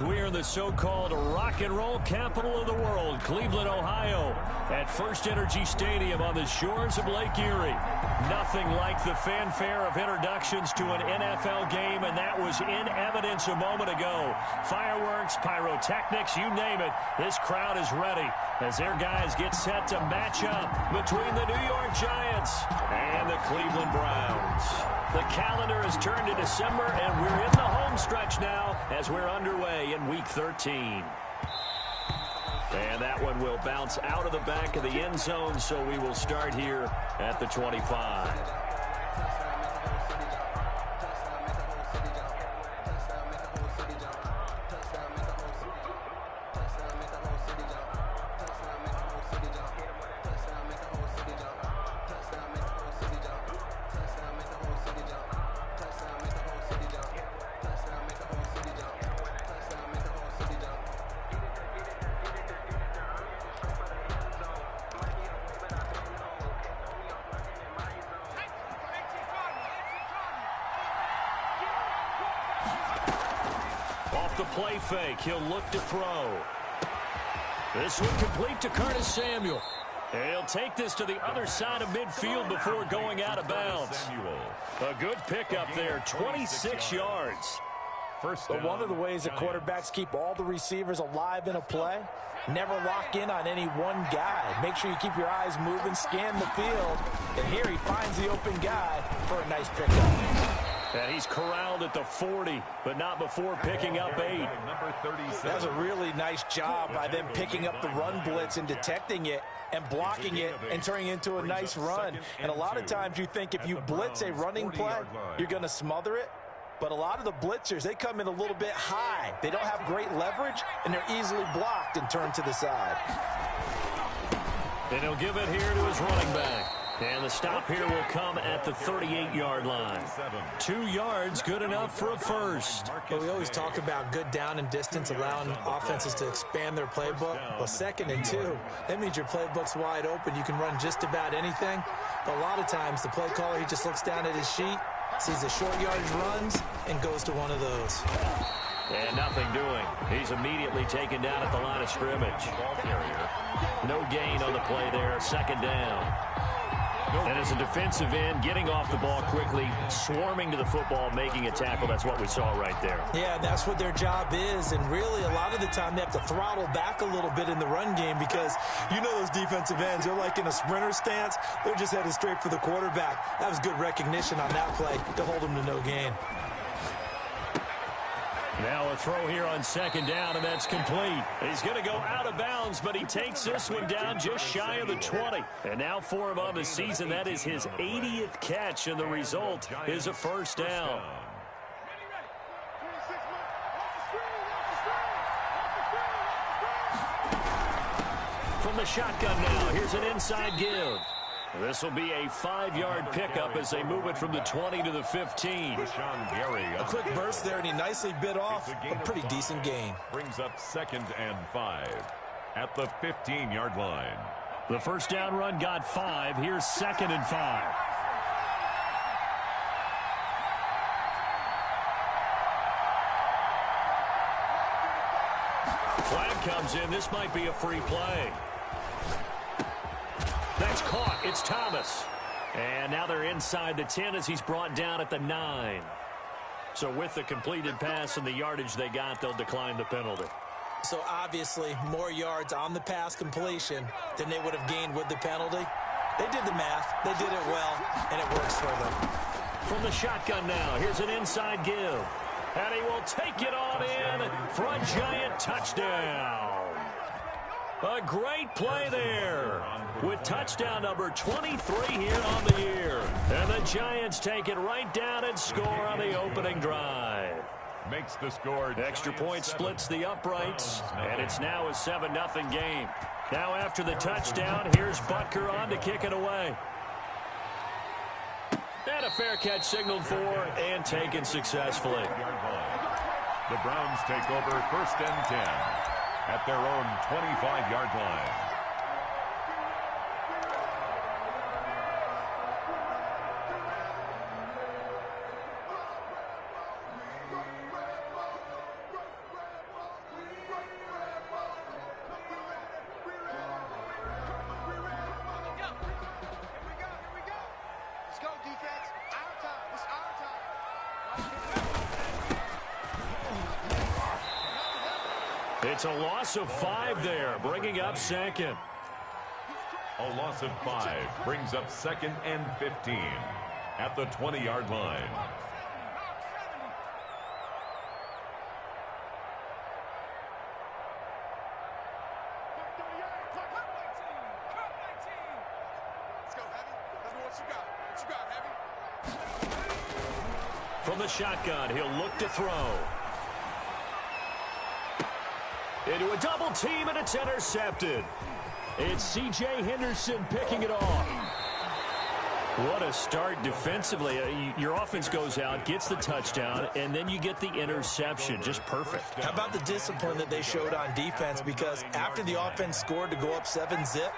We're in the so-called rock and roll capital of the world, Cleveland, Ohio, at First Energy Stadium on the shores of Lake Erie. Nothing like the fanfare of introductions to an NFL game, and that was in evidence a moment ago. Fireworks, pyrotechnics, you name it, this crowd is ready as their guys get set to match up between the New York Giants and the Cleveland Browns. The calendar has turned to December, and we're in the home stretch now as we're underway in Week 13. And that one will bounce out of the back of the end zone, so we will start here at the 25. Off the play fake, he'll look to throw. This one complete to Curtis Samuel. He'll take this to the other side of midfield before going out of bounds. A good pickup there, 26 yards. But one of the ways that quarterbacks keep all the receivers alive in a play, never lock in on any one guy. Make sure you keep your eyes moving, scan the field, and here he finds the open guy for a nice pickup. And he's corralled at the 40, but not before picking up 8. That was a really nice job by them picking up the run blitz and detecting it and blocking it and turning it into a nice run. And a lot of times you think if you blitz a running play, you're going to smother it. But a lot of the blitzers, they come in a little bit high. They don't have great leverage, and they're easily blocked and turned to the side. And he'll give it here to his running back. And the stop here will come at the 38-yard line. 2 yards, good enough for a first. Well, we always talk about good down and distance, allowing offenses to expand their playbook. Well, 2nd and 2, that means your playbook's wide open. You can run just about anything. But a lot of times, the play caller, he just looks down at his sheet, sees the short yardage runs, and goes to one of those. And nothing doing. He's immediately taken down at the line of scrimmage. No gain on the play there, 2nd down. And as a defensive end, getting off the ball quickly, swarming to the football, making a tackle, that's what we saw right there. Yeah, that's what their job is, and really a lot of the time they have to throttle back a little bit in the run game because you know those defensive ends, they're like in a sprinter stance, they're just headed straight for the quarterback. That was good recognition on that play to hold them to no gain. Now a throw here on 2nd down, and that's complete. He's going to go out of bounds, but he takes this one down just shy of the 20. And now for him on the season, that is his 80th catch, and the result is a first down. From the shotgun now, here's an inside give. This will be a 5-yard pickup as they move it from the 20 to the 15. A quick burst there, and he nicely bit off a pretty decent gain. Brings up 2nd and 5 at the 15-yard line. The first down run got 5. Here's 2nd and 5. Flag comes in. This might be a free play. That's caught. It's Thomas. And now they're inside the 10 as he's brought down at the 9. So with the completed pass and the yardage they got, they'll decline the penalty. So obviously more yards on the pass completion than they would have gained with the penalty. They did the math. They did it well, and it works for them. From the shotgun now, here's an inside give. And he will take it on in for a Giant touchdown. A great play there with touchdown number 23 here on the year. And the Giants take it right down and score on the opening drive. Makes the score. Extra point splits the uprights, and it's now a 7-0 game. Now after the touchdown, here's Butker on to kick it away. And a fair catch signaled for and taken successfully. The Browns take over 1st and 10 at their own 25-yard line. It's a loss of 5 there, bringing up second. A loss of 5 brings up 2nd and 15 at the 20-yard line. From the shotgun, he'll look to throw. Into a double team, and it's intercepted. It's C.J. Henderson picking it off. What a start defensively. Your offense goes out, gets the touchdown, and then you get the interception. Just perfect. How about the discipline that they showed on defense? Because after the offense scored to go up 7-zip,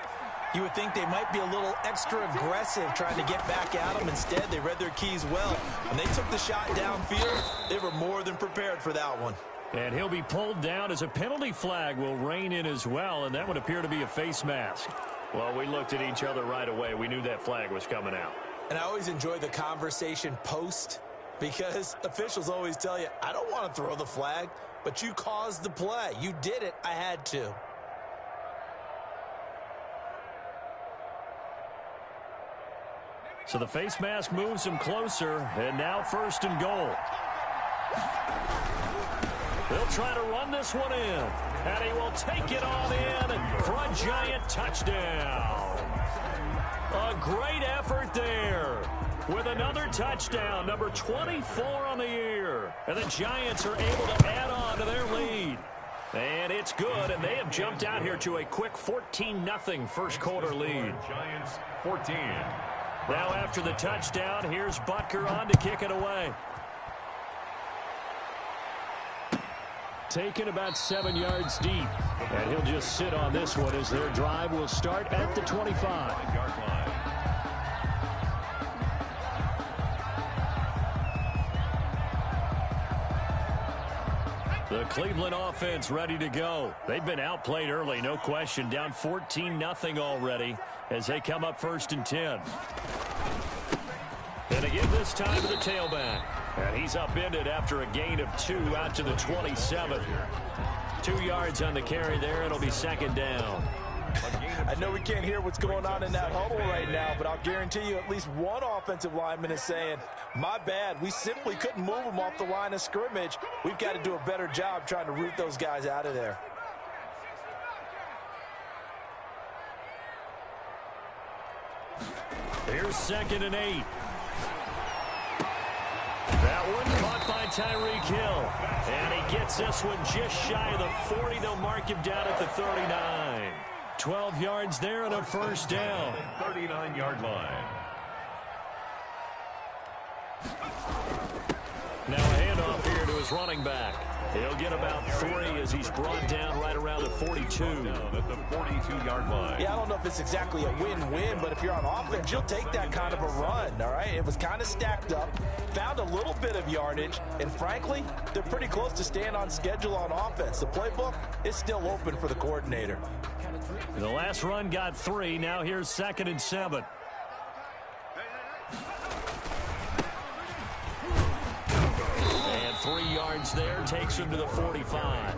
you would think they might be a little extra aggressive trying to get back at them. Instead, they read their keys well. When they took the shot downfield, they were more than prepared for that one. And he'll be pulled down as a penalty flag will rein in as well, and that would appear to be a face mask. Well, we looked at each other right away. We knew that flag was coming out. And I always enjoy the conversation post, because officials always tell you, I don't want to throw the flag, but you caused the play. You did it. I had to. So the face mask moves him closer, and now 1st and goal. They'll try to run this one in, and he will take it on in for a giant touchdown. A great effort there with another touchdown, number 24 on the year. And the Giants are able to add on to their lead. And it's good, and they have jumped out here to a quick 14-0 first quarter lead. Giants 14. Now after the touchdown, here's Butker on to kick it away. Taken about 7 yards deep. And he'll just sit on this one as their drive will start at the 25-yard line. The Cleveland offense ready to go. They've been outplayed early, no question. Down 14-0 already as they come up 1st and 10. And again this time to the tailback. And he's upended after a gain of 2 out to the 27. 2 yards on the carry there. It'll be 2nd down. I know we can't hear what's going on in that huddle right now, but I'll guarantee you at least one offensive lineman is saying, my bad, we simply couldn't move them off the line of scrimmage. We've got to do a better job trying to root those guys out of there. Here's 2nd and 8. That one caught by Tyreek Hill. And he gets this one just shy of the 40. They'll mark him down at the 39. 12 yards there and a 1st down. 39-yard line. Now a handoff here to his running back. He'll get about 3 as he's brought down right around the 42. At the 42-yard line. Yeah, I don't know if it's exactly a win-win, but if you're on offense, you'll take that kind of a run, all right? It was kind of stacked up, found a little bit of yardage, and frankly, they're pretty close to staying on schedule on offense. The playbook is still open for the coordinator. The last run got 3. Now here's 2nd and 7. And 3 yards there takes him to the 45.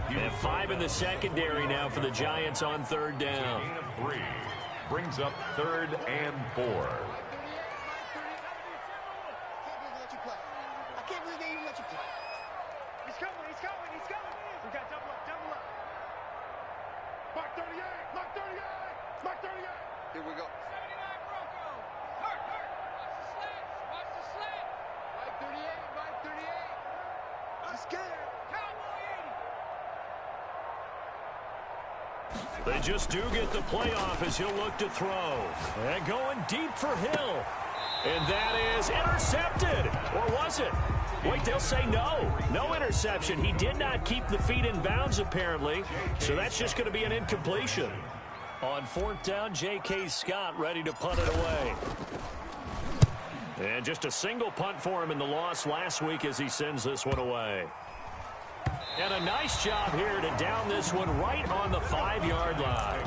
And 5 in the secondary now for the Giants on 3rd down. Gain of 3 brings up 3rd and 4. I can't believe they even let you play. He's coming, he's coming, he's coming. We got double up, double up. Mark 38, Mark 38, Mark 38. Here we go. 79 Bronco. Hurt. Watch the slant. Mike 38, Mike 38. I'm scared. Cowboy 80. They just do get the playoff as he'll look to throw. And going deep for Hill. And that is intercepted. Or was it? Wait, they'll say no. No interception. He did not keep the feet in bounds, apparently. So that's just going to be an incompletion. On 4th down, J.K. Scott ready to punt it away. And just a single punt for him in the loss last week as he sends this one away. And a nice job here to down this one right on the 5-yard line.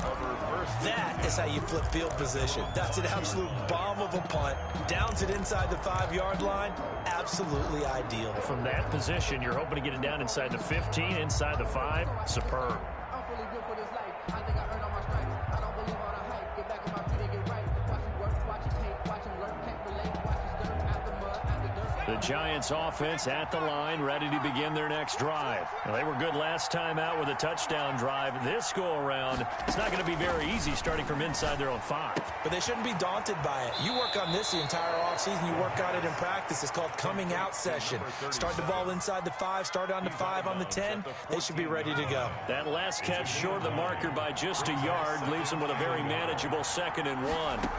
That is how you flip field position. That's an absolute bomb of a punt. Downs it inside the 5-yard line. Absolutely ideal. From that position, you're hoping to get it down inside the 15, inside the 5. Superb. I'm fully built for this life. I think I earned all my stripes. I don't believe all the hype. Get back on my feet and get right. Watch him work, watch him hate, watch him learn, can't relate. Watch his dirt after mud, after dirt. The Giants offense at the line, ready to begin their next drive. Now, they were good last time out with a touchdown drive. This go-around, it's not going to be very easy starting from inside their own 5. But they shouldn't be daunted by it. You work on this the entire offseason. You work on it in practice. It's called coming out session. Start the ball inside the 5, start on the 5, on the 10. They should be ready to go. That last catch short of the marker by just a yard leaves them with a very manageable 2nd and 1.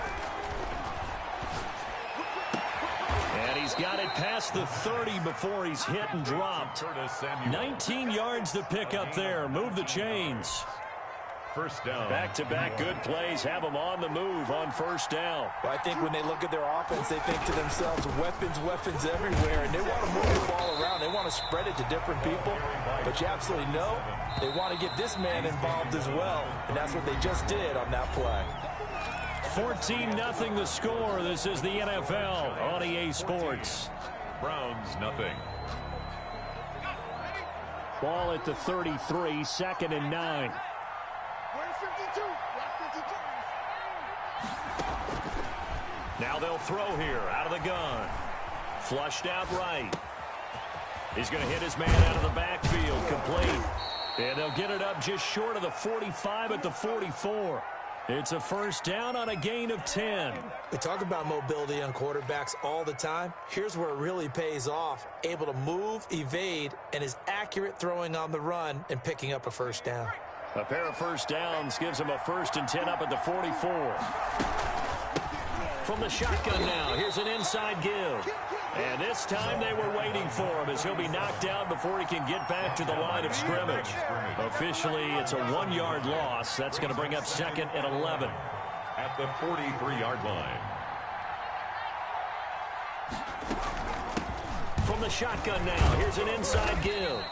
And he's got it past the 30 before he's hit and dropped. 19 yards to pick up there. Move the chains. First down. Back-to-back good plays have them on the move on first down. Well, I think when they look at their offense, they think to themselves, weapons everywhere, and they want to move the ball around. They want to spread it to different people, but you absolutely know they want to get this man involved as well, and that's what they just did on that play. 14-0 the score. This is the NFL on EA Sports. Browns, nothing. Ball at the 33, 2nd and 9. Now they'll throw here out of the gun. Flushed out right. He's going to hit his man out of the backfield. Complete. And they'll get it up just short of the 45 at the 44. It's a first down on a gain of 10. We talk about mobility on quarterbacks all the time. Here's where it really pays off. Able to move, evade, and is accurate throwing on the run and picking up a first down. A pair of first downs gives him a 1st and 10 up at the 44. From the shotgun now, here's an inside give. And this time they were waiting for him as he'll be knocked down before he can get back to the line of scrimmage. Officially, it's a 1-yard loss. That's going to bring up 2nd and 11. At the 43-yard line. From the shotgun now, here's an inside give.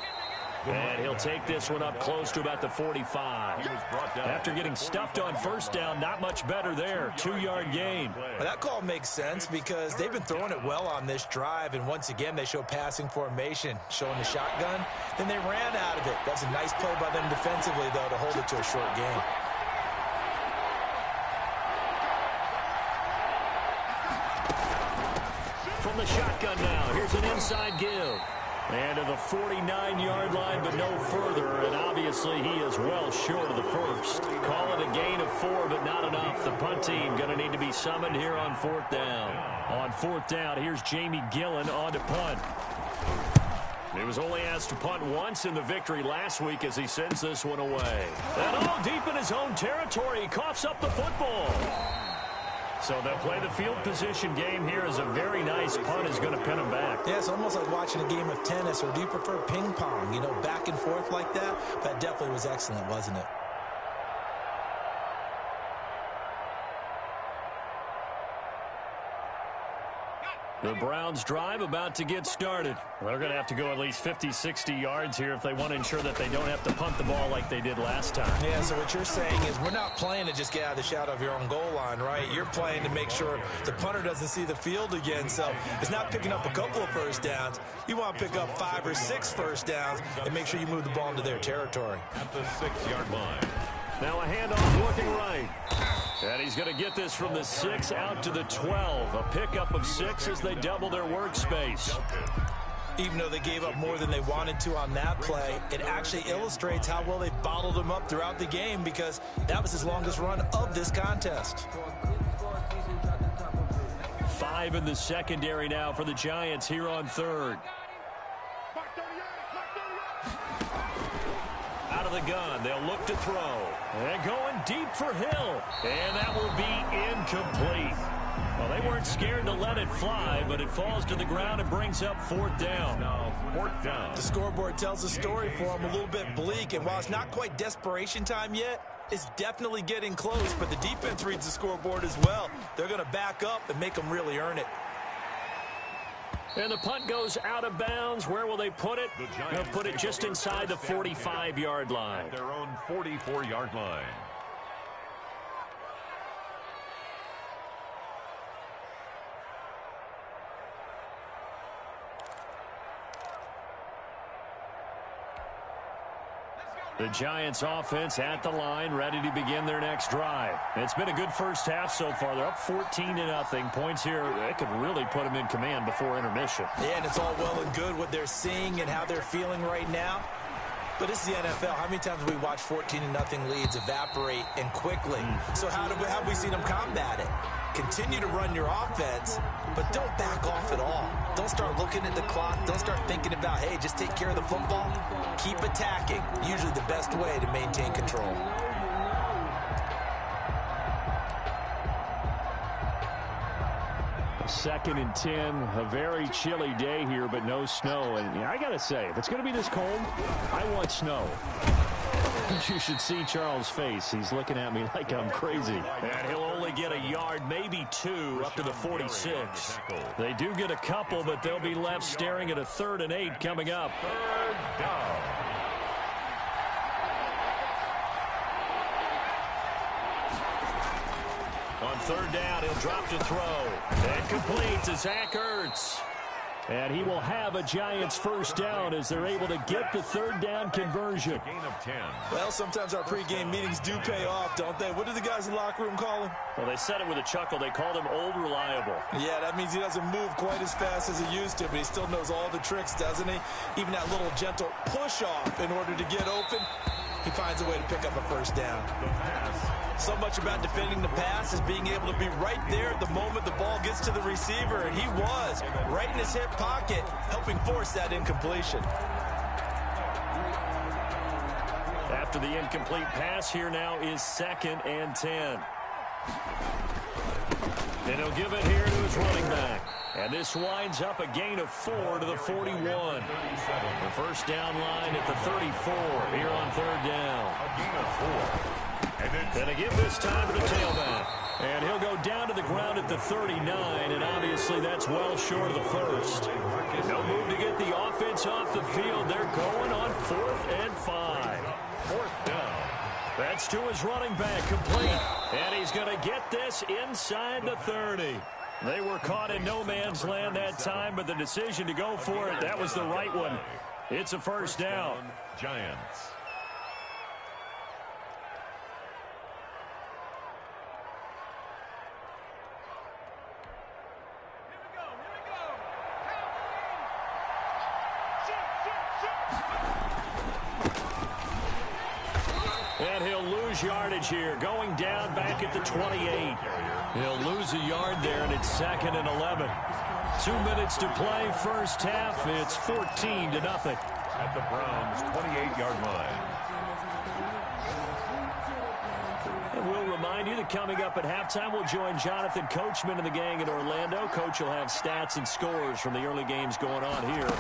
And he'll take this one up close to about the 45. After getting stuffed on first down, not much better there. 2-yard gain. Well, that call makes sense because they've been throwing it well on this drive, and once again they show passing formation, showing the shotgun. Then they ran out of it. That's a nice play by them defensively, though, to hold it to a short gain. From the shotgun now, here's an inside give. And to the 49-yard line, but no further. And obviously, he is well short of the first. Call it a gain of 4, but not enough. The punt team going to need to be summoned here on 4th down. On 4th down, here's Jamie Gillen on to punt. He was only asked to punt once in the victory last week as he sends this one away. And all deep in his own territory, he coughs up the football. So they'll play the field position game here as a very nice punt is going to pin them back. Yeah, it's almost like watching a game of tennis, or do you prefer ping pong? You know, back and forth like that? That definitely was excellent, wasn't it? The Browns drive about to get started. They're going to have to go at least 50, 60 yards here if they want to ensure that they don't have to punt the ball like they did last time. Yeah, so what you're saying is we're not playing to just get out of the shadow of your own goal line, right? You're playing to make sure the punter doesn't see the field again. So it's not picking up a couple of first downs. You want to pick up 5 or 6 first downs and make sure you move the ball into their territory. At the 6-yard line. Now a handoff looking right. And he's going to get this from the 6 out to the 12. A pickup of 6 as they double their workspace. Even though they gave up more than they wanted to on that play, it actually illustrates how well they bottled him up throughout the game, because that was his longest run of this contest. 5 in the secondary now for the Giants here on 3rd. Out of the gun, they'll look to throw. And going deep for Hill. And that will be incomplete. Well, they weren't scared to let it fly, but it falls to the ground and brings up 4th down. Now, 4th down. The scoreboard tells a story for them, a little bit bleak, and while it's not quite desperation time yet, it's definitely getting close, but the defense reads the scoreboard as well. They're going to back up and make them really earn it. And the punt goes out of bounds. Where will they put it? They'll put it just inside the 45-yard line. Their own 44-yard line. The Giants offense at the line, ready to begin their next drive. It's been a good first half so far. They're up 14-0. Points here, that could really put them in command before intermission. Yeah, and it's all well and good what they're seeing and how they're feeling right now. But this is the NFL. How many times have we watched 14-0 leads evaporate and quickly? So how have we seen them combat it? Continue to run your offense, but don't back off at all. Don't start looking at the clock. Don't start thinking about, hey, just take care of the football. Keep attacking. Usually the best way to maintain control. Second and 10, a very chilly day here, but no snow. And I got to say, if it's going to be this cold, I want snow. You should see Charles' face. He's looking at me like I'm crazy. And he'll only get a yard, maybe two, up to the 46. They do get a couple, but they'll be left staring at a 3rd and 8 coming up. Third down. On 3rd down, he'll drop to throw. And complete to Zach Ertz. And he will have a Giants first down as they're able to get the 3rd down conversion. Gain of 10. Well, sometimes our pregame meetings do pay off, don't they? What do the guys in the locker room call him? Well, they said it with a chuckle. They called him Old Reliable. Yeah, that means he doesn't move quite as fast as he used to, but he still knows all the tricks, doesn't he? Even that little gentle push-off in order to get open, he finds a way to pick up a first down. The pass. So much about defending the pass is being able to be right there at the moment the ball gets to the receiver, and he was right in his hip pocket, helping force that incompletion. After the incomplete pass, here now is 2nd and 10. And he'll give it here to his running back. And this winds up a gain of 4 to the 41. The first down line at the 34 here on 3rd down. A gain of 4. And they give this time to the tailback. And he'll go down to the ground at the 39, and obviously that's well short of the first. No move to get the offense off the field. They're going on 4th and 5. 4th down. That's to his running back, complete. And he's going to get this inside the 30. They were caught in no man's land that time, but the decision to go for it, that was the right one. It's a first down. Giants. And he'll lose yardage here, going down back at the 28. He'll lose a yard there, and it's 2nd and 11. 2 minutes to play, first half. It's 14-0. At the Browns' 28-yard line. And we'll remind you that coming up at halftime, we'll join Jonathan Coachman and the gang in Orlando. Coach will have stats and scores from the early games going on here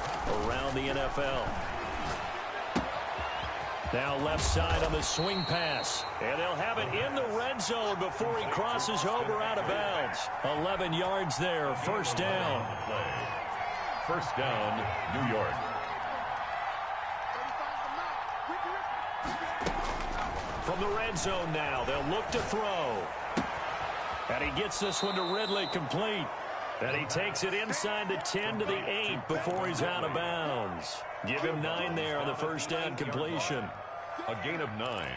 around the NFL. Now left side on the swing pass. And they'll have it in the red zone before he crosses over out of bounds. 11 yards there, first down. First down, New York. From the red zone now, they'll look to throw. And he gets this one to Ridley, complete. And he takes it inside the 10 to the 8 before he's out of bounds. Give him 9 there on the first down completion. A gain of 9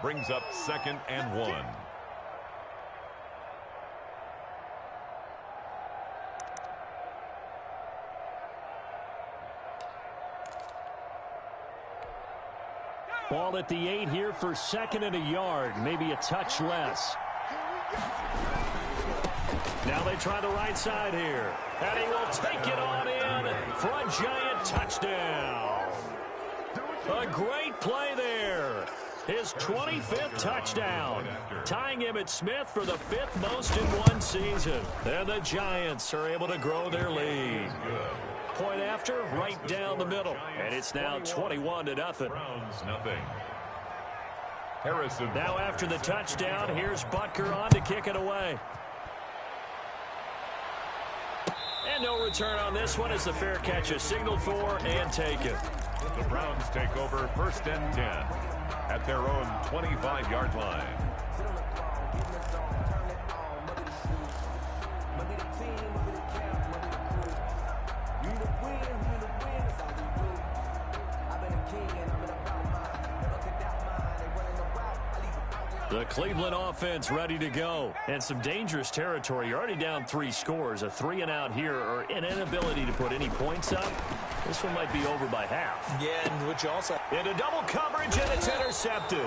brings up 2nd and 1. Ball at the 8 here for 2nd and a yard, maybe a touch less. Now they try the right side here. And he will take it on in for a Giant touchdown. A great play there. His 25th touchdown, tying Emmitt Smith for the 5th most in one season. And the Giants are able to grow their lead. Point after, right down the middle. And it's now 21-0. Browns nothing. Harrison. Now after the touchdown, here's Butker on to kick it away. And no return on this one as the fair catch is signaled for and taken. The Browns take over 1st and 10 at their own 25-yard line. The Cleveland offense ready to go. And some dangerous territory. You're already down 3 scores. A 3-and-out here or an inability to put any points up. This one might be over by half. Yeah, and which also... Into double coverage, and it's intercepted.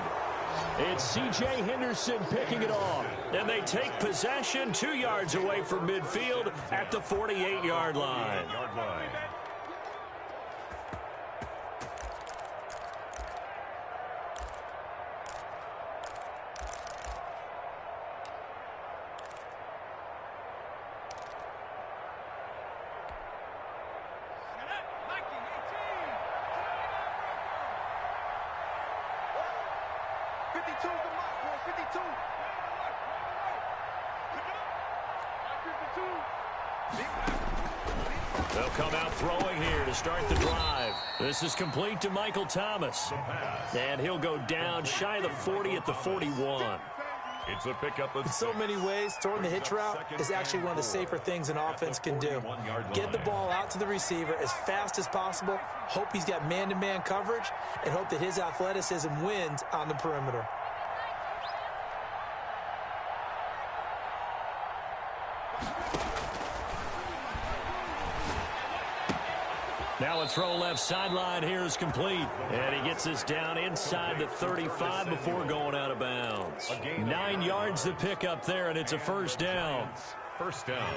It's C.J. Henderson picking it off. And they take possession 2 yards away from midfield at the 48-yard line. They'll come out throwing here to start the drive. This is complete to Michael Thomas. And he'll go down shy of the 40 at the 41. It's a pickup. In so many ways, throwing the hitch route is actually one of the safer things an offense can do. Get the ball out to the receiver as fast as possible, hope he's got man-to-man coverage, and hope that his athleticism wins on the perimeter. Now a throw left sideline here is complete. And he gets us down inside the 35 before going out of bounds. 9 yards to pick up there, and it's a first down. First down.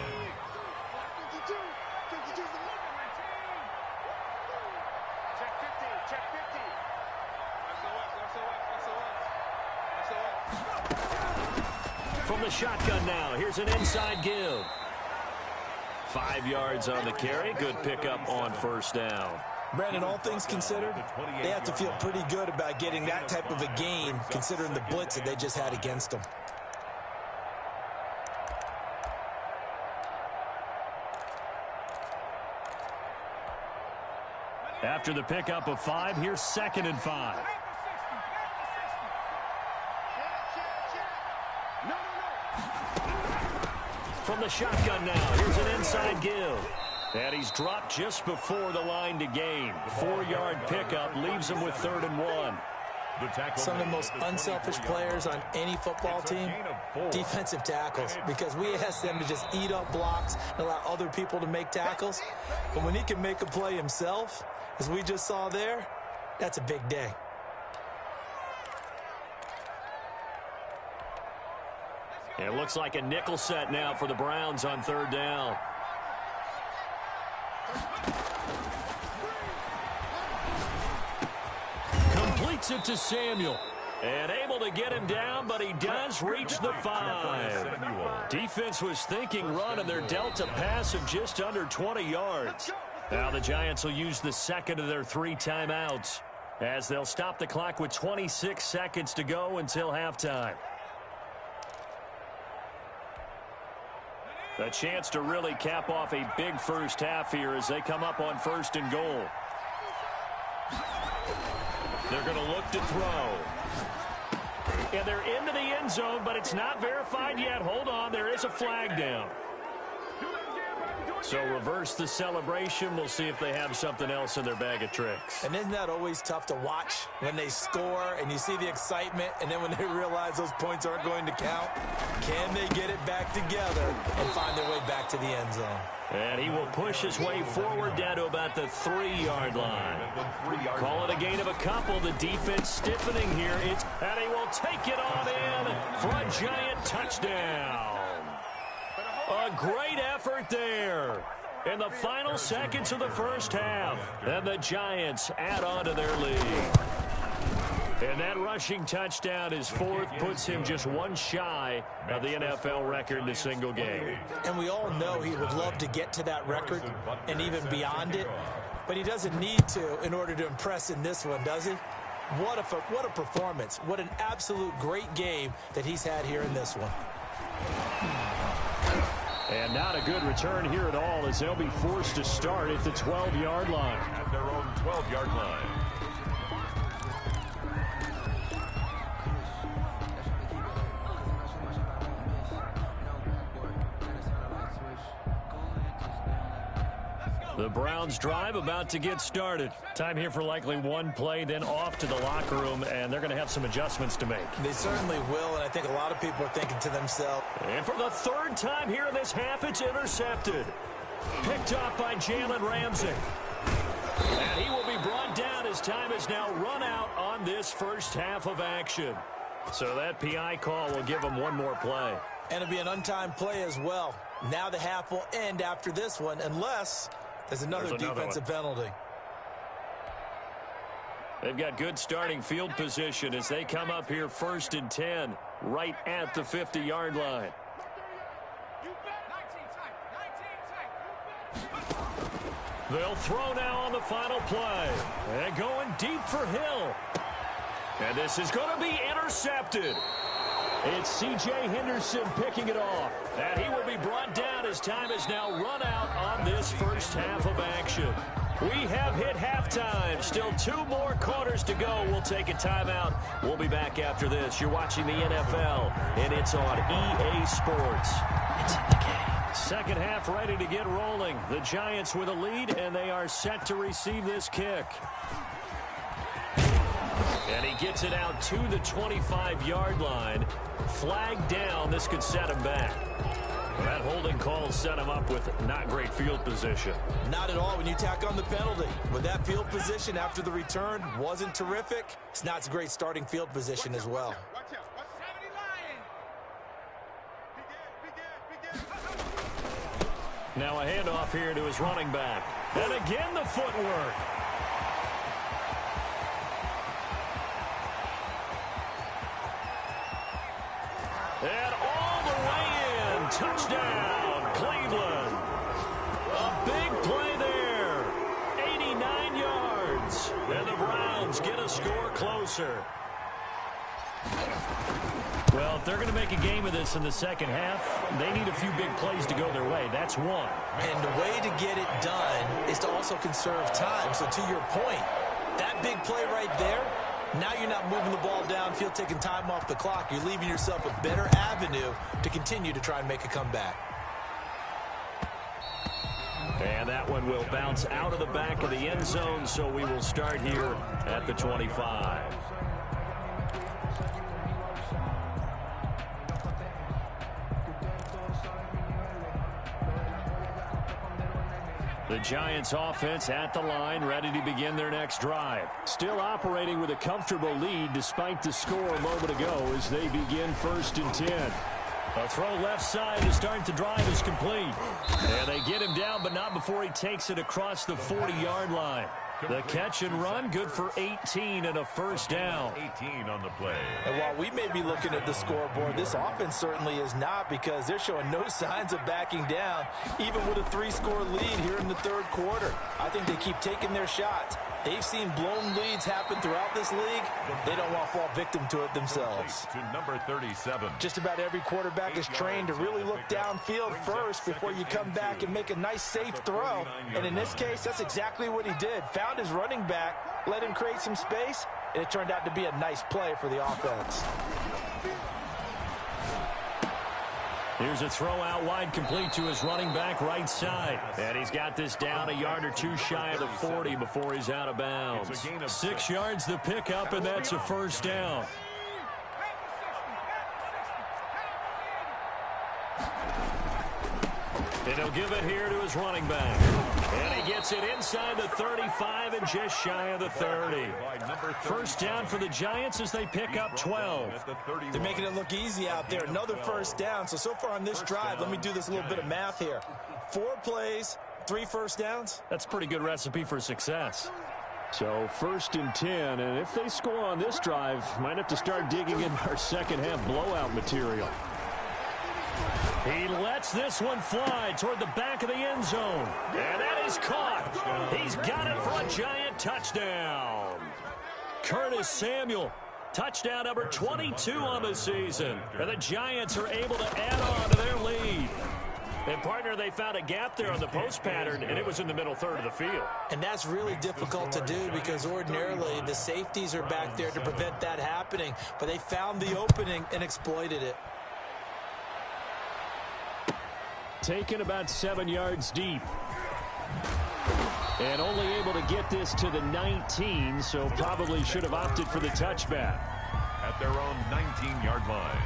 From the shotgun now, here's an inside give. 5 yards on the carry. Good pickup on first down. Brandon, all things considered, they have to feel pretty good about getting that type of a gain, considering the blitz that they just had against them. After the pickup of 5, here's 2nd and 5. From the shotgun now, here's an inside give. And he's dropped just before the line to gain. 4-yard pickup leaves him with 3rd and 1. Some of the most unselfish players on any football team, defensive tackles, because we ask them to just eat up blocks and allow other people to make tackles. But when he can make a play himself, as we just saw there, that's a big day. It looks like a nickel set now for the Browns on 3rd down. Completes it to Samuel. And able to get him down, but he does reach the 5. Defense was thinking run, and they're dealt a pass of just under 20 yards. Now the Giants will use the 2nd of their 3 timeouts, as they'll stop the clock with 26 seconds to go until halftime. A chance to really cap off a big first half here as they come up on 1st and goal. They're going to look to throw. And they're into the end zone, but it's not verified yet. Hold on, there is a flag down. So reverse the celebration. We'll see if they have something else in their bag of tricks. And isn't that always tough to watch when they score and you see the excitement, and then when they realize those points aren't going to count? Can they get it back together and find their way back to the end zone? And he will push his way forward down to about the 3-yard line. Call it a gain of a couple. The defense stiffening here. And he will take it on in for a Giant touchdown. A great effort there in the final seconds of the first half. And the Giants add on to their lead. And that rushing touchdown is 4th, puts him just 1 shy of the NFL record in a single game. And we all know he would love to get to that record and even beyond it, but he doesn't need to in order to impress in this one, does he? What a performance. What an absolute great game that he's had here in this one. And not a good return here at all, as they'll be forced to start at the 12-yard line. At their own 12-yard line. The Browns drive about to get started. Time here for likely one play, then off to the locker room, and they're going to have some adjustments to make. They certainly will, and I think a lot of people are thinking to themselves. And for the third time here in this half, it's intercepted. Picked up by Jalen Ramsey. And he will be brought down as time is now run out on this first half of action. So that PI call will give him one more play. And it'll be an untimed play as well. Now the half will end after this one, unless there's another defensive penalty. They've got good starting field position as they come up here 1st and 10, right at the 50-yard line. They'll throw now on the final play. And going deep for Hill. And this is going to be intercepted. It's C.J. Henderson picking it off. And he will be brought down as time is now run out on this first half of action. We have hit halftime. Still 2 more quarters to go. We'll take a timeout. We'll be back after this. You're watching the NFL, and it's on EA Sports. It's in the game. Second half ready to get rolling. The Giants with a lead, and they are set to receive this kick. And he gets it out to the 25-yard line. Flag down. This could set him back. Well, that holding call set him up with not great field position. Not at all when you tack on the penalty. With that field position after the return wasn't terrific, it's not a great starting field position as well. Now a handoff here to his running back. And again the footwork. And all the way in. Touchdown, Cleveland. A big play there. 89 yards. And the Browns get a score closer. Well, if they're going to make a game of this in the second half, they need a few big plays to go their way. That's one. And the way to get it done is to also conserve time. So to your point, that big play right there, now you're not moving the ball downfield, taking time off the clock. You're leaving yourself a better avenue to continue to try and make a comeback. And that one will bounce out of the back of the end zone, so we will start here at the 25. The Giants offense at the line, ready to begin their next drive. Still operating with a comfortable lead despite the score a moment ago as they begin 1st and 10. A throw left side to start the drive is complete. And they get him down, but not before he takes it across the 40-yard line. The catch and run, good for 18 and a first down. 18 on the play. And while we may be looking at the scoreboard, this offense certainly is not, because they're showing no signs of backing down, even with a 3-score lead here in the third quarter. I think they keep taking their shots. They've seen blown leads happen throughout this league. They don't want to fall victim to it themselves. To number 37. Just about every quarterback is trained to really look downfield first before you come back and make a nice, safe throw. And in this case, that's exactly what he did. Found his running back, let him create some space, and it turned out to be a nice play for the offense. Here's a throw out wide, complete to his running back right side. And he's got this down a yard or two shy of the 40 before he's out of bounds. 6 yards the pickup, and that's a first down. And he'll give it here to his running back. And he gets it inside the 35 and just shy of the 30. First down for the Giants as they pick up 12. They're making it look easy out there. Another first down. So far on this drive, let me do this little bit of math here. 4 plays, 3 first downs. That's a pretty good recipe for success. So 1st and 10, and if they score on this drive, might have to start digging in our second half blowout material. He lets this one fly toward the back of the end zone. And that is caught. He's got it for a Giant touchdown. Curtis Samuel, touchdown number 22 on the season. And the Giants are able to add on to their lead. And, partner, they found a gap there on the post pattern, and it was in the middle third of the field. And that's really difficult to do because ordinarily the safeties are back there to prevent that happening. But they found the opening and exploited it. Taken about 7 yards deep. And only able to get this to the 19, so probably should have opted for the touchback. At their own 19-yard line.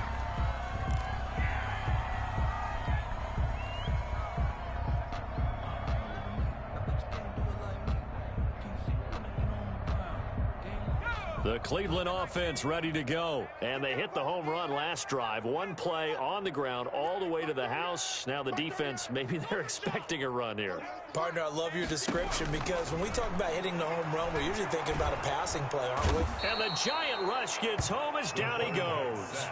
The Cleveland offense ready to go. And they hit the home run last drive. One play on the ground all the way to the house. Now the defense, maybe they're expecting a run here. Partner, I love your description because when we talk about hitting the home run, we're usually thinking about a passing play, aren't we? And the giant rush gets home as down he goes.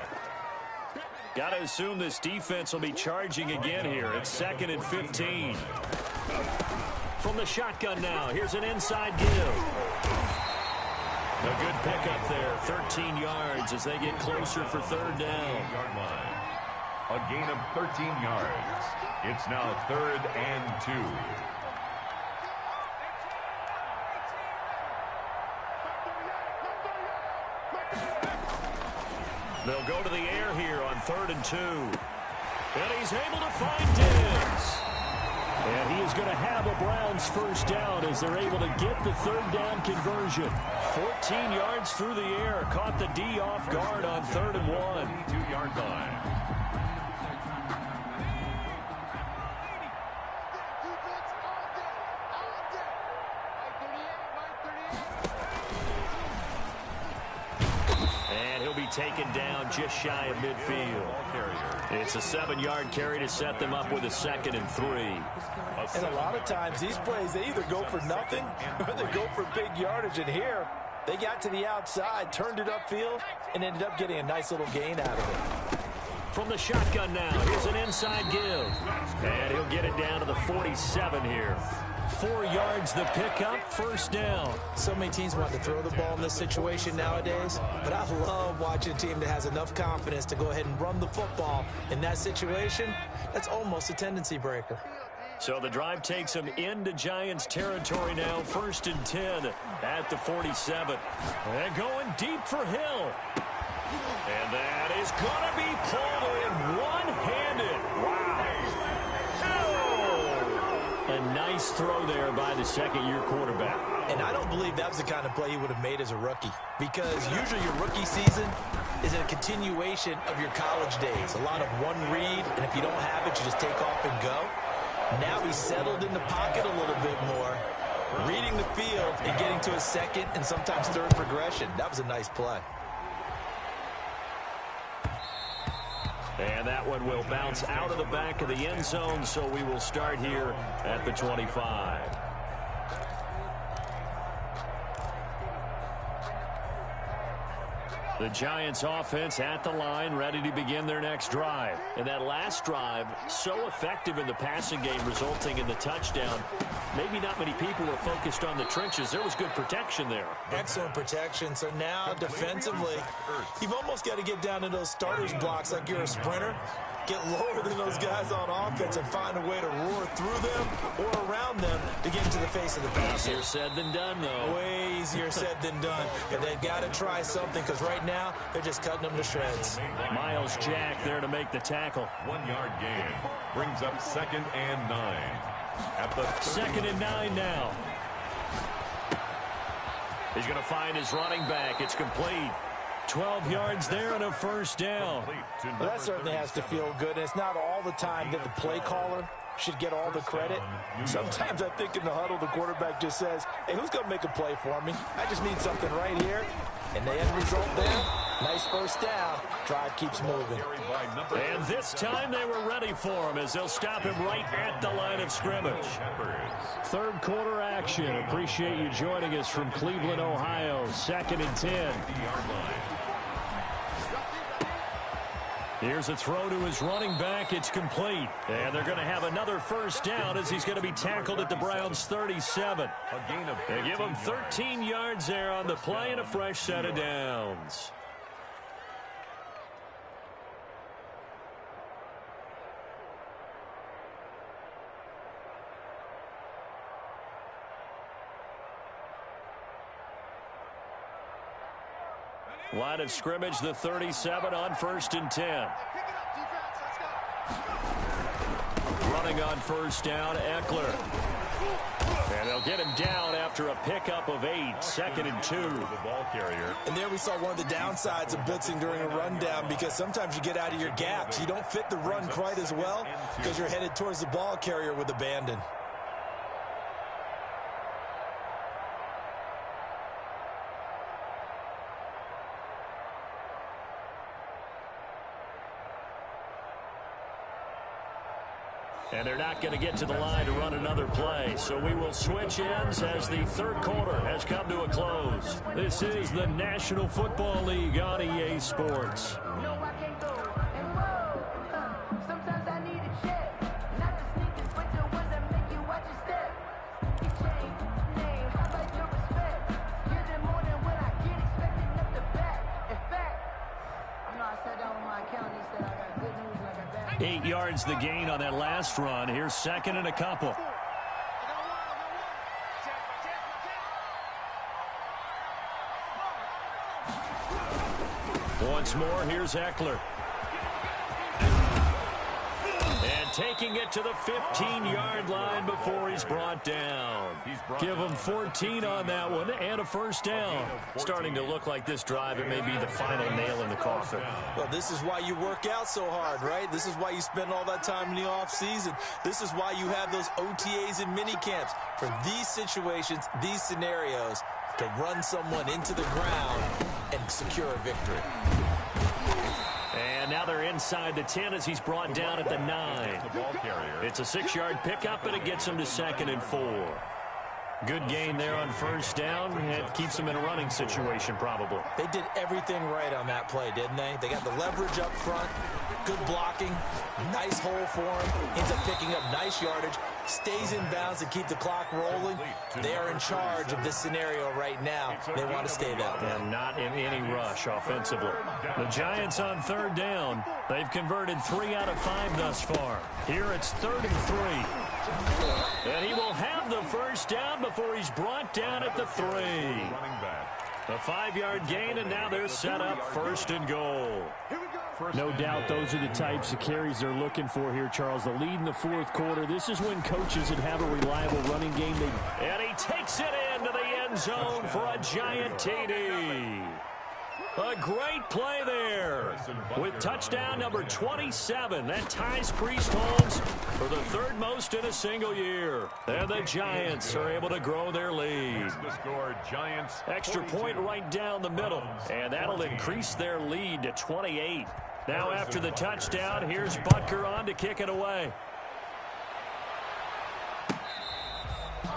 Got to assume this defense will be charging again here. It's 2nd and 15. From the shotgun now, here's an inside give. A good pickup there, 13 yards as they get closer for third down. A gain of 13 yards. It's now 3rd and 2. They'll go to the air here on 3rd and 2. And he's able to find Diggs. And he is going to have a Browns first down as they're able to get the third down conversion. 14 yards through the air. Caught the D off guard on 3rd and 1. 2-yard line. And he'll be taken down just shy of midfield. It's a 7-yard carry to set them up with a 2nd and 3. And a lot of times these plays, they either go for nothing or they go for big yardage. And here, they got to the outside, turned it upfield, and ended up getting a nice little gain out of it. From the shotgun now, here's an inside give. And he'll get it down to the 47 here. 4 yards the pickup, first down. So many teams want to throw the ball in this situation nowadays, but I love watching a team that has enough confidence to go ahead and run the football. In that situation, that's almost a tendency breaker. So the drive takes them into Giants territory now, 1st and 10 at the 47. And going deep for Hill. And that is going to be pulled in one-handed. Wow. A nice throw there by the second-year quarterback. And I don't believe that was the kind of play he would have made as a rookie, because usually your rookie season is a continuation of your college days. A lot of one read, and if you don't have it, you just take off and go. Now he's settled in the pocket a little bit more, reading the field and getting to a second and sometimes third progression. That was a nice play. And that one will bounce out of the back of the end zone, so we will start here at the 25. The Giants offense at the line, ready to begin their next drive. And that last drive, so effective in the passing game, resulting in the touchdown. Maybe not many people were focused on the trenches. There was good protection there. Excellent protection. So now, defensively, you've almost got to get down to those starters blocks like you're a sprinter. Get lower than those guys on offense and find a way to roar through them or around them to get into the face of the passer. Easier said than done, though. Way easier said than done. But they've got to try something, because right now they're just cutting them to shreds. Miles Jack there to make the tackle. 1-yard gain brings up 2nd and 9. At the 2nd and 9 now. He's going to find his running back. It's complete. 12 yards there and a first down. Well, that certainly has to feel good. And it's not all the time that the play caller should get all the credit. Sometimes I think in the huddle, the quarterback just says, hey, who's going to make a play for me? I just need something right here. And the end result there, nice first down. Drive keeps moving. And this time they were ready for him as they'll stop him right at the line of scrimmage. Third quarter action. Appreciate you joining us from Cleveland, Ohio. 2nd and 10. Here's a throw to his running back. It's complete. And they're going to have another first down as he's going to be tackled at the Browns' 37. They give him 13 yards there on the play and a fresh set of downs. Line of scrimmage, the 37 on 1st and 10. Running on 1st down, Eckler. And they'll get him down after a pickup of 8, 2nd and 2. The ball carrier. And there we saw one of the downsides of blitzing during a rundown, because sometimes you get out of your gaps. You don't fit the run quite as well because you're headed towards the ball carrier with abandon. And they're not going to get to the line to run another play. So we will switch ends as the third quarter has come to a close. This is the National Football League on EA Sports. Eight yards the gain on that last run. Here's 2nd and a couple. Once more, here's Eckler. And taking it to the 15-yard line before he's brought down. Give him 14 on that one and a 1st down. Starting to look like this drive, it may be the final nail in the coffin. Well, this is why you work out so hard, right? This is why you spend all that time in the offseason. This is why you have those OTAs and mini camps for these situations, these scenarios, to run someone into the ground and secure a victory. And now they're inside the 10 as he's brought down at the 9. It's a 6-yard pickup, and it gets him to 2nd and 4. Good gain there on 1st down. It keeps them in a running situation, probably. They did everything right on that play, didn't they? They got the leverage up front, good blocking, nice hole for him, ends up picking up nice yardage, stays in bounds to keep the clock rolling. They are in charge of this scenario right now. They want to stay that way. And not in any rush offensively. The Giants on 3rd down. They've converted 3 out of 5 thus far. Here it's 3rd and 3. And he will have the 1st down before he's brought down at the 3. A 5-yard gain, and now they're set up 1st and goal. No doubt those are the types of carries they're looking for here, Charles. The lead in the 4th quarter. This is when coaches that have a reliable running game. And he takes it into the end zone for a giant TD. A great play there with touchdown number 27. That ties Priest Holmes for the 3rd most in a single year. And the Giants are able to grow their lead. Extra point right down the middle. And that'll increase their lead to 28. Now after the touchdown, here's Butker on to kick it away.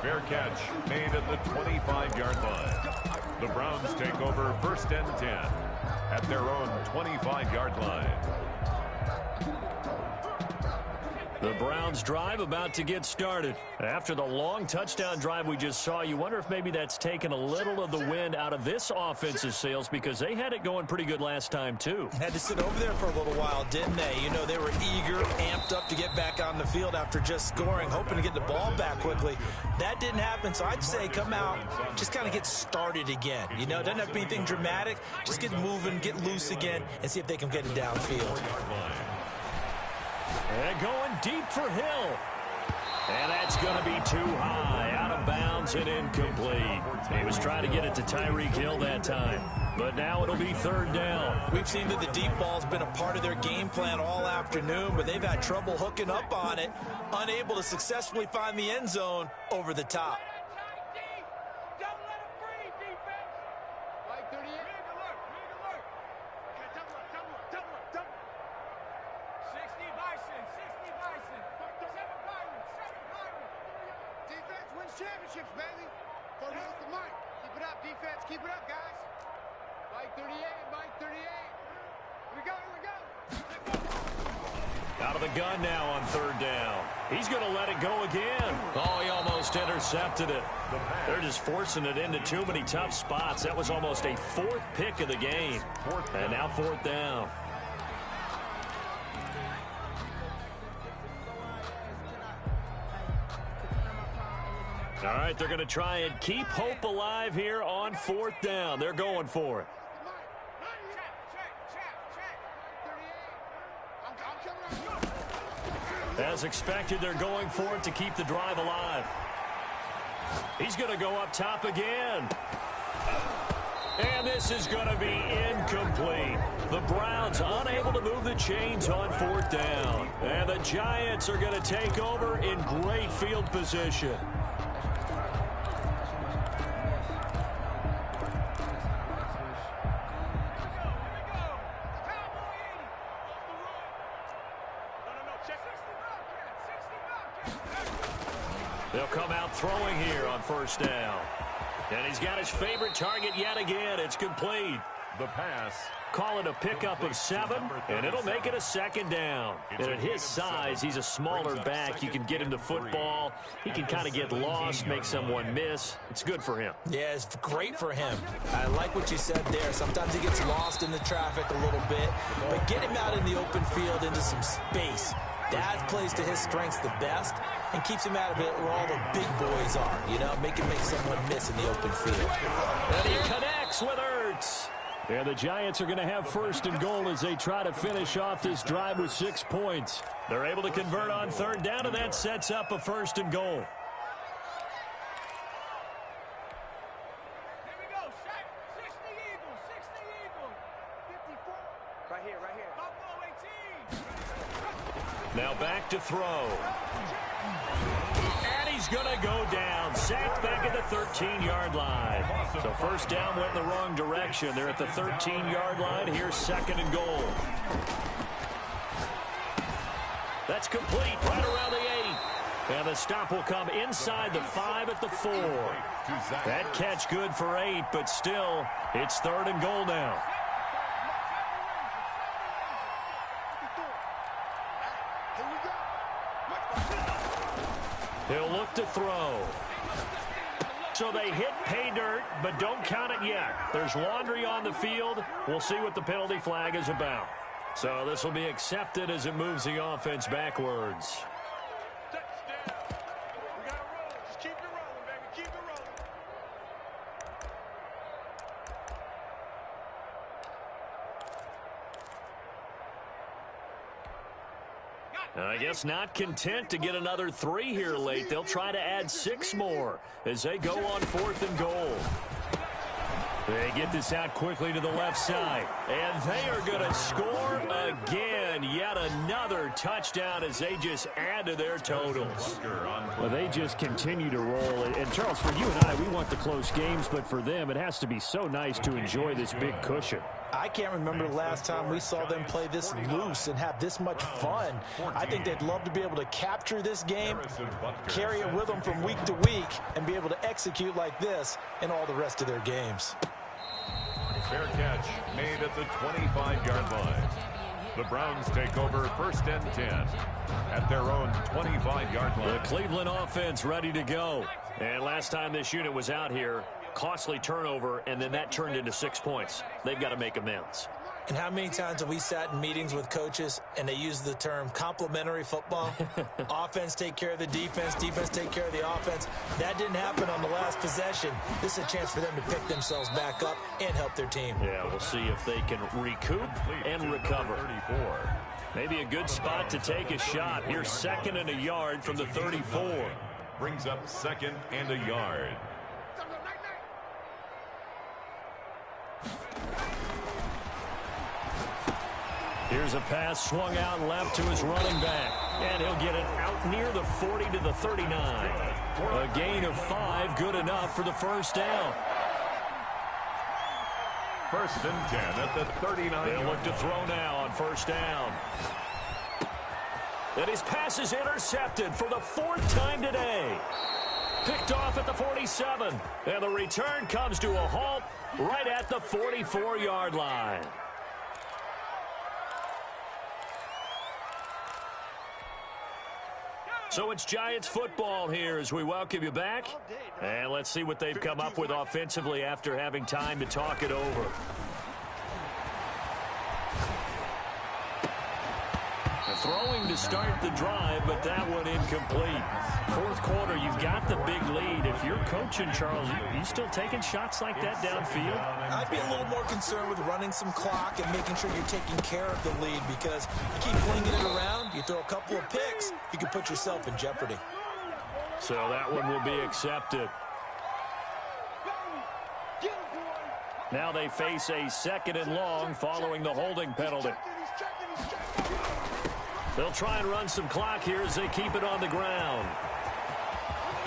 Fair catch made at the 25-yard line. The Browns take over 1st and 10 at their own 25-yard line. The Browns drive about to get started. After the long touchdown drive we just saw, you wonder if maybe that's taken a little of the wind out of this offense's sails, because they had it going pretty good last time too. Had to sit over there for a little while, didn't they? You know, they were eager, amped up to get back on the field after just scoring, hoping to get the ball back quickly. That didn't happen, so I'd say come out, just kind of get started again. You know, it doesn't have to be anything dramatic. Just get moving, get loose again, and see if they can get it downfield. And going deep for Hill. And that's going to be too high, out of bounds and incomplete. He was trying to get it to Tyreek Hill that time. But now it'll be 3rd down. We've seen that the deep ball's been a part of their game plan all afternoon, but they've had trouble hooking up on it, unable to successfully find the end zone over the top. Championships, baby. Focus with the mic. Keep it up, defense. Keep it up, guys. Mike 38, Mike 38. Here we go, here we go. Out of the gun now on 3rd down. He's going to let it go again. Oh, he almost intercepted it. They're just forcing it into too many tough spots. That was almost a 4th pick of the game. And now 4th down. All right, they're going to try and keep hope alive here on 4th down. They're going for it. As expected, they're going for it to keep the drive alive. He's going to go up top again. And this is going to be incomplete. The Browns unable to move the chains on 4th down. And the Giants are going to take over in great field position. They'll come out throwing here on 1st down. And he's got his favorite target yet again. It's complete. The pass. Call it a pickup of 7, and it'll make it a 2nd down. And at his size, he's a smaller back. You can get him to football. He can kind of get lost, make someone miss. It's good for him. Yeah, it's great for him. I like what you said there. Sometimes he gets lost in the traffic a little bit, but get him out in the open field into some space. That plays to his strengths the best and keeps him out of it where all the big boys are, you know, make someone miss in the open field. And he connects with Ertz. And the Giants are going to have 1st and goal as they try to finish off this drive with 6 points. They're able to convert on 3rd down, and that sets up a 1st and goal. Here we go. 60 Eagles. 60 Eagles. 54. Right here. Buffalo 18. Now back to throw. And he's going to go down. Sacked back at the 13-yard line. So 1st down went in the wrong direction. They're at the 13-yard line. Here's 2nd and goal. That's complete right around the 8. And the stop will come inside the 5 at the 4. That catch good for 8, but still, it's 3rd and goal now. He'll look to throw. So they hit pay dirt, but don't count it yet. There's laundry on the field. We'll see what the penalty flag is about. So this will be accepted as it moves the offense backwards. Touchdown. We got to roll. Just keep it rolling, baby. Keep it rolling. I guess not content to get another 3 here late. They'll try to add 6 more as they go on 4th and goal. They get this out quickly to the left side. And they are going to score again. Yet another touchdown as they just add to their totals. Well, they just continue to roll. And, Charles, for you and I, we want the close games. But for them, it has to be so nice to enjoy this big cushion. I can't remember the last time we saw them play this loose and have this much fun. I think they'd love to be able to capture this game, carry it with them from week to week, and be able to execute like this in all the rest of their games. Fair catch made at the 25-yard line. The Browns take over 1st and 10 at their own 25-yard line. The Cleveland offense ready to go. And last time this unit was out here, costly turnover, and then that turned into 6 points. They've got to make amends. And how many times have we sat in meetings with coaches and they use the term complementary football? Offense take care of the defense, defense take care of the offense. That didn't happen on the last possession. This is a chance for them to pick themselves back up and help their team. Yeah, we'll see if they can recoup and recover. Maybe a good spot to take a shot. Here's 2nd and a yard from the 34. Brings up 2nd and a yard. Here's a pass swung out left to his running back. And he'll get it out near the 40 to the 39. A gain of 5, good enough for the 1st down. 1st and 10 at the 39. They'll look to throw now on 1st down. And his pass is intercepted for the 4th time today. Picked off at the 47. And the return comes to a halt right at the 44-yard line. So it's Giants football here as we welcome you back. And let's see what they've come up with offensively after having time to talk it over. throwing to start the drive, but that one incomplete. Fourth quarter, you've got the big lead. If you're coaching, Charles, you still taking shots like that downfield? I'd be a little more concerned with running some clock and making sure you're taking care of the lead, because you keep flinging it around, you throw a couple of picks, you can put yourself in jeopardy. So that one will be accepted. Now they face a 2nd and long following the holding penalty. They'll try and run some clock here as they keep it on the ground.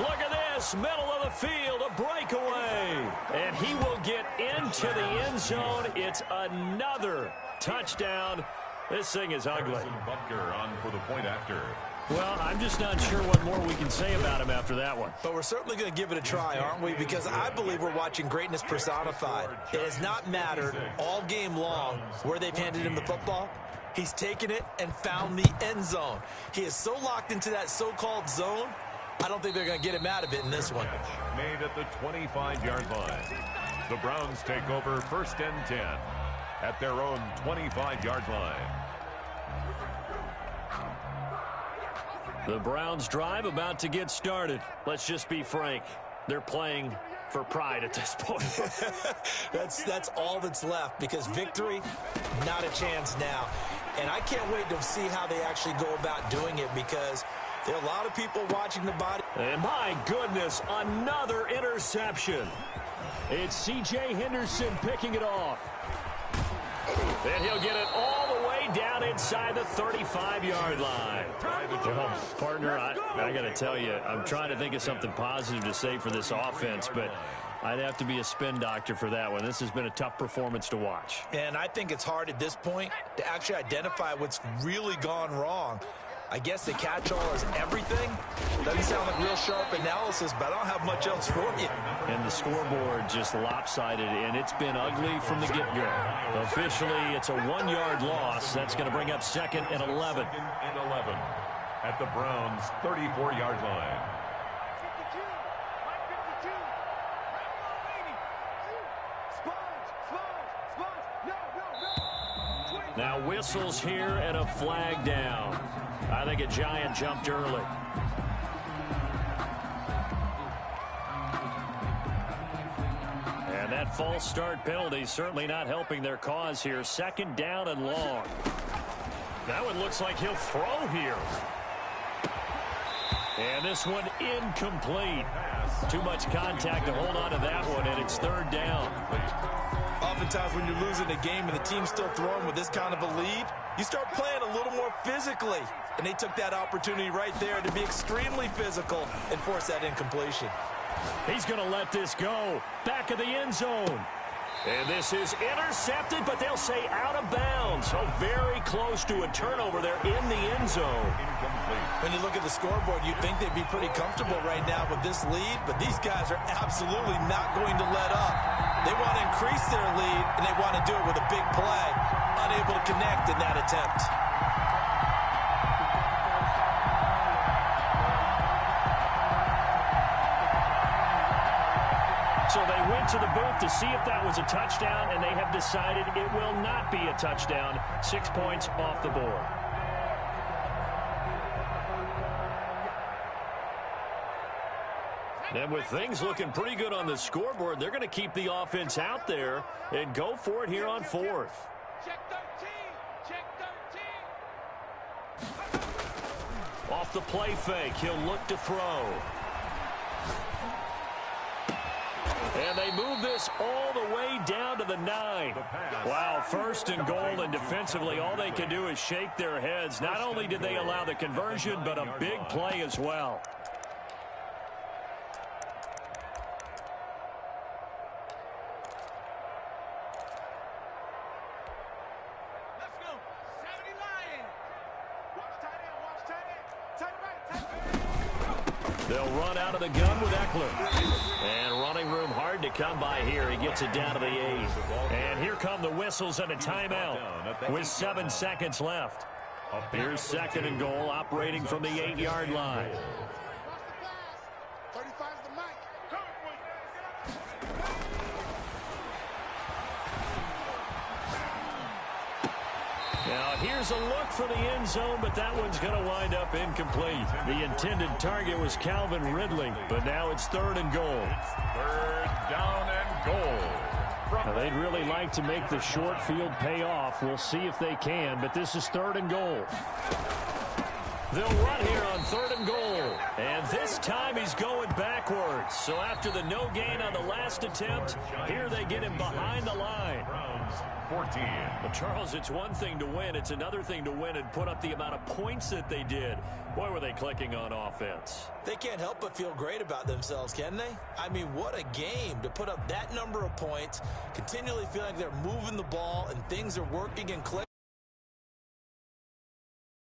Look at this, middle of the field, a breakaway. And he will get into the end zone. It's another touchdown. This thing is ugly. Butker on for the point after. Well, I'm just not sure what more we can say about him after that one. But we're certainly going to give it a try, aren't we? Because I believe we're watching greatness personified. It has not mattered all game long where they've handed him the football. He's taken it and found the end zone. He is so locked into that so-called zone, I don't think they're going to get him out of it in this one. Made at the 25-yard line. The Browns take over 1st and 10 at their own 25-yard line. The Browns drive about to get started. Let's just be frank. They're playing for pride at this point. That's all that's left, because victory, not a chance now. And I can't wait to see how they actually go about doing it, because there are a lot of people watching the body. And my goodness, another interception. It's C.J. Henderson picking it off. And he'll get it all the way down inside the 35-yard line. Well, partner, I got to tell you, I'm trying to think of something positive to say for this offense, but I'd have to be a spin doctor for that one. This has been a tough performance to watch. And I think it's hard at this point to actually identify what's really gone wrong. I guess the catch-all is everything. Doesn't sound like real sharp analysis, but I don't have much else for you. And the scoreboard just lopsided, and it's been ugly from the get-go. Officially, it's a 1-yard loss. That's going to bring up 2nd and 11. 2nd and 11 at the Browns' 34-yard line. Now whistles here and a flag down. I think a Giant jumped early. And that false start penalty certainly not helping their cause here. 2nd down and long. That one looks like he'll throw here. And this one incomplete. Too much contact to hold on to that one, and it's 3rd down. Oftentimes when you're losing a game and the team's still throwing with this kind of a lead, you start playing a little more physically. And they took that opportunity right there to be extremely physical and force that incompletion. He's going to let this go. Back of the end zone. And this is intercepted, but they'll say out of bounds. So very close to a turnover there in the end zone. When you look at the scoreboard, you'd think they'd be pretty comfortable right now with this lead, but these guys are absolutely not going to let up. They want to increase their lead, and they want to do it with a big play. Unable to connect in that attempt. So they went to the booth to see if that was a touchdown, and they have decided it will not be a touchdown. 6 points off the board. And with things looking pretty good on the scoreboard, they're going to keep the offense out there and go for it here on 4th. Check 13. Check 13. Off the play fake, he'll look to throw. And they move this all the way down to the 9. Wow, 1st and goal, and defensively all they can do is shake their heads. Not only did they allow the conversion, but a big play as well. Let's go. 70 Lion. Watch tight end. Watch tight end. Tight right. Tight right. They'll run out of the gun with Eckler. And running room hard to come by here. He gets it down to the 8. And here come the whistles and a timeout with 7 seconds left. Here's 2nd and goal, operating from the 8-yard line. 35's the mic. Now here Here's a look for the end zone, but that one's going to wind up incomplete. The intended target was Calvin Ridley, but now it's 3rd and goal. Third down and goal. Now, they'd really like to make the short field pay off. We'll see if they can, but this is 3rd and goal. They'll run here on 3rd and goal. And this time he's going backwards. So after the no gain on the last attempt, here they get him behind the line. 14. Well, Charles, it's one thing to win. It's another thing to win and put up the amount of points that they did. Boy, were they clicking on offense. They can't help but feel great about themselves, can they? I mean, what a game to put up that number of points, continually feeling like they're moving the ball and things are working and clicking.